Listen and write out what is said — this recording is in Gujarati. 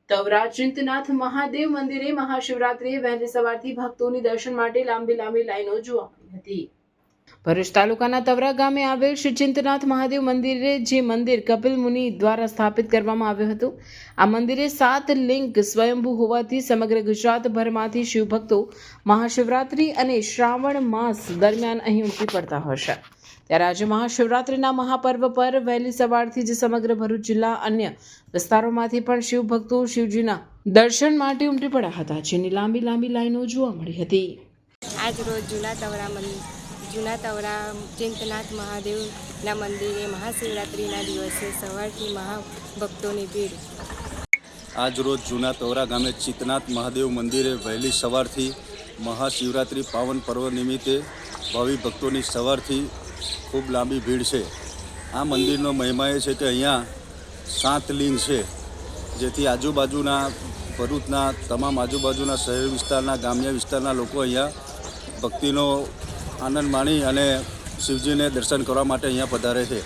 તવરા ચિંતનાથ મહાદેવ મંદિરે મહાશિવરાત્રિએ વહેલી સવારથી ભક્તોની દર્શન માટે લાંબી લાઈનો જોવા મળી હતી। ભરૂચ તાલુકાના તવરા ગામે આવેલ શ્રી ચિંતનાથ મહાદેવ મંદિરે જે મંદિર કપિલ મુનિ દ્વારા સ્થાપિત કરવામાં આવ્યું હતું। આ મંદિરે 7 લિંગ સ્વયંભૂ હોવાથી સમગ્ર ગુજરાતભરમાંથી શિવભક્તો મહાશિવરાત્રિ અને શ્રાવણ માસ દરમિયાન અહીં ઉમટી પડતા હશે। ત્યારે આજે મહાશિવરાત્રિના મહાપર્વ પર વહેલી સવારથી જ સમગ્ર ભરૂચ જિલ્લા અન્ય વિસ્તારોમાંથી પણ શિવભક્તો શિવજીના દર્શન માટે ઉમટી પડ્યા હતા, જેની લાંબી લાઈનો જોવા મળી હતી। આજ રોજ જૂના તવરા ચિંતનાથ મહાદેવના મંદિરે મહાશિવરાત્રિના દિવસે સવારથી મહાભક્તોની ભીડ। આજ રોજ જૂના તવરા ગામે ચિંતનાથ મહાદેવ મંદિરે વહેલી સવારથી મહાશિવરાત્રિ પાવન પર્વ નિમિત્તે ભાવિ ભક્તોની સવારથી ખૂબ લાંબી ભીડ છે। આ મંદિરનો મહિમા એ છે કે અહીંયા 7 લિંગ છે, જેથી આજુબાજુના ભરૂચના તમામ આજુબાજુના શહેર વિસ્તારના ગામ્ય વિસ્તારના લોકો અહીંયા ભક્તિનો આનંદ માણી અને શિવજીને દર્શન કરવા માટે અહીંયા પધારે છે।